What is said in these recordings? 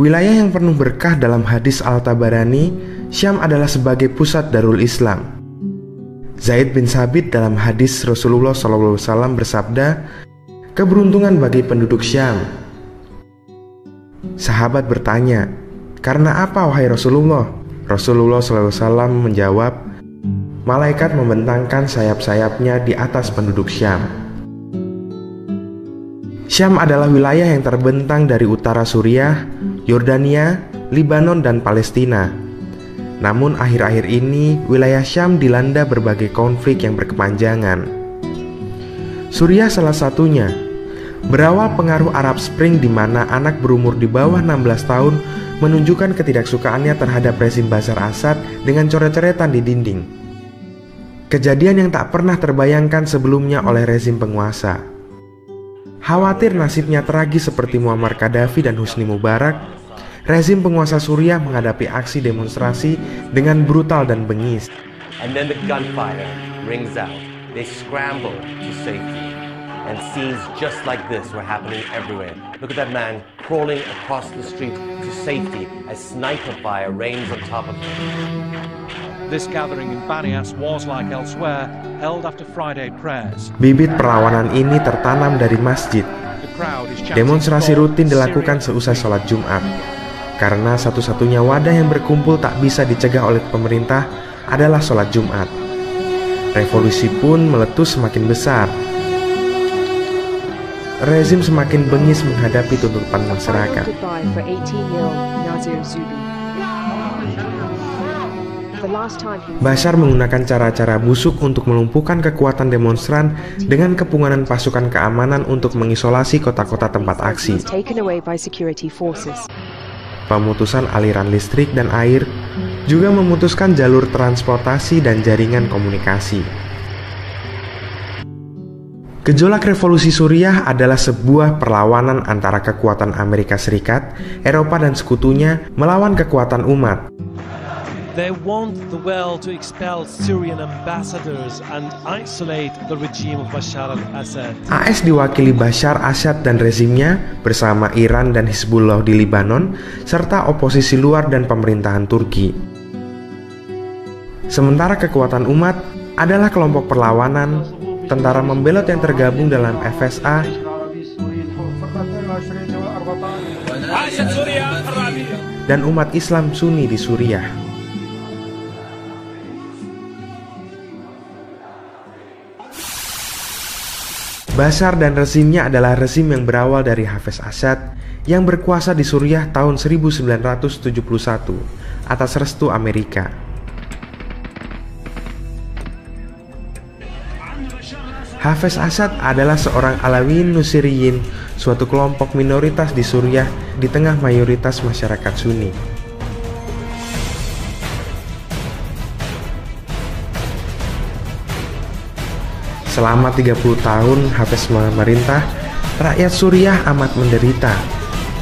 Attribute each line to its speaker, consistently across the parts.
Speaker 1: Wilayah yang penuh berkah dalam hadis Al-Tabarani, Syam adalah sebagai pusat Darul Islam. Zaid bin Sabit dalam hadis Rasulullah SAW bersabda, "Keberuntungan bagi penduduk Syam." Sahabat bertanya, "Karena apa wahai Rasulullah?" Rasulullah SAW menjawab, "Malaikat membentangkan sayap-sayapnya di atas penduduk Syam." Syam adalah wilayah yang terbentang dari utara Suriah, Yordania, Libanon, dan Palestina. Namun akhir-akhir ini wilayah Syam dilanda berbagai konflik yang berkepanjangan. Suriah salah satunya. Berawal pengaruh Arab Spring di mana anak berumur di bawah 16 tahun menunjukkan ketidaksukaannya terhadap rezim Bashar Assad dengan coret-coretan di dinding. Kejadian yang tak pernah terbayangkan sebelumnya oleh rezim penguasa. Khawatir nasibnya tragis seperti Muammar Gaddafi dan Husni Mubarak, rezim penguasa Suriah menghadapi aksi demonstrasi dengan brutal dan bengis.
Speaker 2: And then the gunfire rings out. They scramble to safety. And scenes just like this were happening everywhere. Look at that man crawling across the street to safety as sniper fire rains on top of him.
Speaker 3: This gathering in Banias was, like elsewhere, held after Friday prayers.
Speaker 1: Bibit perlawanan ini tertanam dari masjid. Demonstrasi rutin dilakukan seusai sholat Jumat. Karena satu-satunya wadah yang berkumpul tak bisa dicegah oleh pemerintah adalah sholat Jumat. Revolusi pun meletus semakin besar. Rezim semakin bengis menghadapi tuntutan masyarakat. Bashar menggunakan cara-cara busuk untuk melumpuhkan kekuatan demonstran dengan kepunganan pasukan keamanan untuk mengisolasi kota-kota tempat aksi. Pemutusan aliran listrik dan air juga memutuskan jalur transportasi dan jaringan komunikasi. Gejolak revolusi Suriah adalah sebuah perlawanan antara kekuatan Amerika Serikat, Eropa dan sekutunya melawan kekuatan umat.
Speaker 4: They want the world to expel Syrian ambassadors and isolate the regime of Bashar al-Assad.
Speaker 1: AS diwakili Bashar Assad dan rezimnya bersama Iran dan Hizbullah di Libanon, serta oposisi luar dan pemerintahan Turki. Sementara kekuatan umat adalah kelompok perlawanan, tentara membelot yang tergabung dalam FSA, dan umat Islam Sunni di Suriah. Bashar dan rezimnya adalah rezim yang berawal dari Hafez Assad yang berkuasa di Suriah tahun 1971 atas restu Amerika. Hafez Assad adalah seorang Alawiyin Nusiriyin, suatu kelompok minoritas di Suriah di tengah mayoritas masyarakat Sunni. Selama 30 tahun Hafez memerintah, rakyat Suriah amat menderita.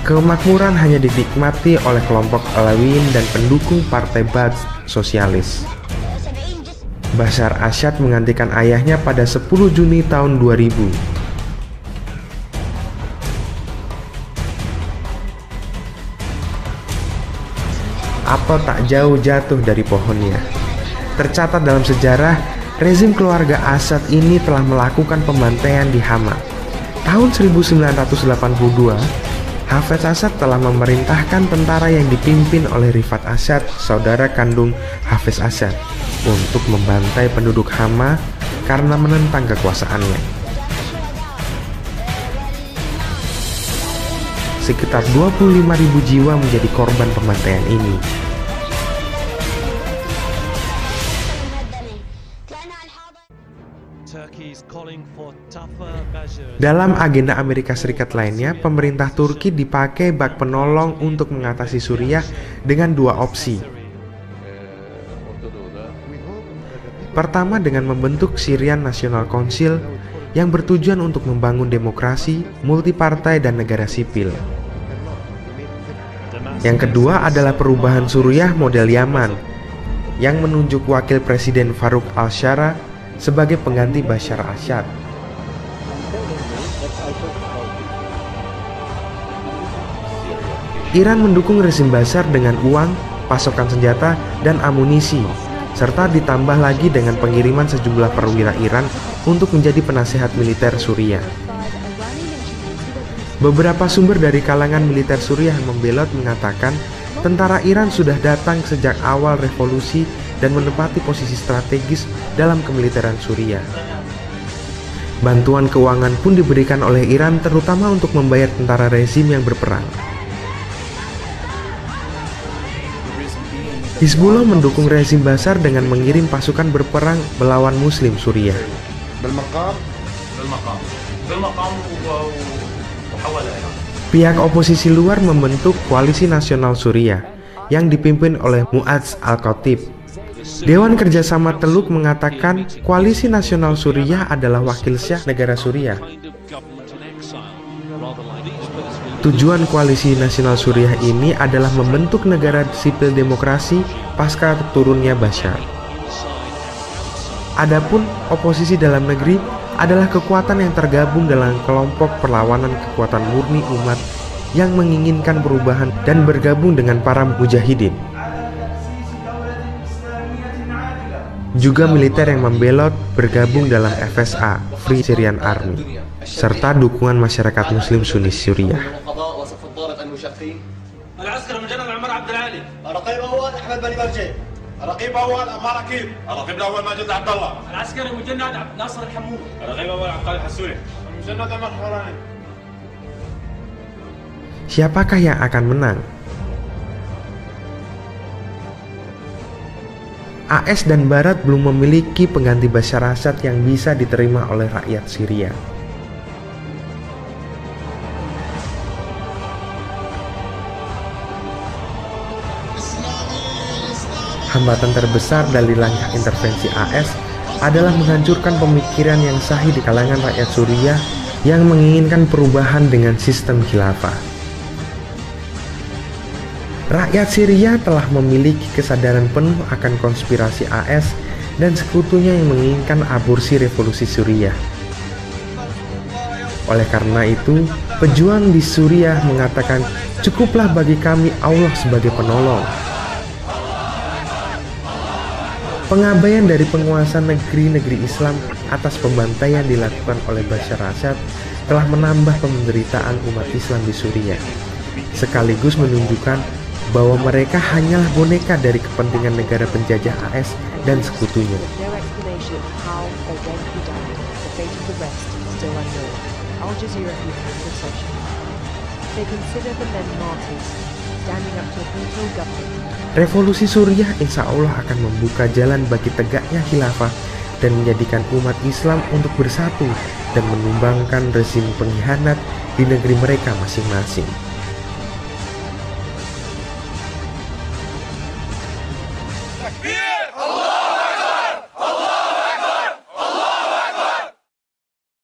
Speaker 1: Kemakmuran hanya dinikmati oleh kelompok Alawiyin dan pendukung Partai Ba'ath Sosialis. Bashar Assad menggantikan ayahnya pada 10 Juni tahun 2000. Apel tak jauh jatuh dari pohonnya. Tercatat dalam sejarah, rezim keluarga Assad ini telah melakukan pembantaian di Hama. Tahun 1982, Hafez Assad telah memerintahkan tentara yang dipimpin oleh Rifat Assad, saudara kandung Hafez Assad, untuk membantai penduduk Hama karena menentang kekuasaannya. Sekitar 25.000 jiwa menjadi korban pembantaian ini. Dalam agenda Amerika Serikat lainnya, pemerintah Turki dipakai bak penolong untuk mengatasi Suriah dengan dua opsi. Pertama, dengan membentuk Syrian National Council yang bertujuan untuk membangun demokrasi, multipartai, dan negara sipil. Yang kedua adalah perubahan Suriah model Yaman yang menunjuk wakil presiden Farouk al-Shara sebagai pengganti Bashar Assad. Iran mendukung rezim Bashar dengan uang, pasokan senjata, dan amunisi, serta ditambah lagi dengan pengiriman sejumlah perwira Iran untuk menjadi penasehat militer Suriah. Beberapa sumber dari kalangan militer Suriah yang membelot mengatakan tentara Iran sudah datang sejak awal revolusi dan menempati posisi strategis dalam kemiliteran Suriah. Bantuan keuangan pun diberikan oleh Iran terutama untuk membayar tentara rezim yang berperang. Hizbullah mendukung rezim Bashar dengan mengirim pasukan berperang melawan Muslim Suriah. Pihak oposisi luar membentuk Koalisi Nasional Suriah yang dipimpin oleh Mu'adz Al-Khatib. Dewan Kerjasama Teluk mengatakan Koalisi Nasional Suriah adalah wakil Syah negara Suriah. Tujuan Koalisi Nasional Suriah ini adalah membentuk negara sipil demokrasi pasca turunnya Bashar. Adapun oposisi dalam negeri adalah kekuatan yang tergabung dalam kelompok perlawanan kekuatan murni umat yang menginginkan perubahan dan bergabung dengan para mujahidin. Juga militer yang membelot bergabung dalam FSA, Free Syrian Army, serta dukungan masyarakat Muslim Sunni Suriah. Siapakah yang akan menang? AS dan Barat belum memiliki pengganti Bashar Assad yang bisa diterima oleh rakyat Syria. Hambatan terbesar dari langkah intervensi AS adalah menghancurkan pemikiran yang sahih di kalangan rakyat Suriah yang menginginkan perubahan dengan sistem khilafah. Rakyat Syria telah memiliki kesadaran penuh akan konspirasi AS dan sekutunya yang menginginkan aborsi revolusi Suriah. Oleh karena itu, pejuang di Suriah mengatakan, "Cukuplah bagi kami Allah sebagai penolong." Pengabaian dari penguasa negeri-negeri Islam atas pembantaian dilakukan oleh Bashar Assad telah menambah penderitaan umat Islam di Suriah, sekaligus menunjukkan bahwa mereka hanyalah boneka dari kepentingan negara penjajah AS dan sekutunya. Revolusi Suriah insya Allah akan membuka jalan bagi tegaknya khilafah dan menjadikan umat Islam untuk bersatu dan menumbangkan rezim pengkhianat di negeri mereka masing-masing.
Speaker 5: Yeah!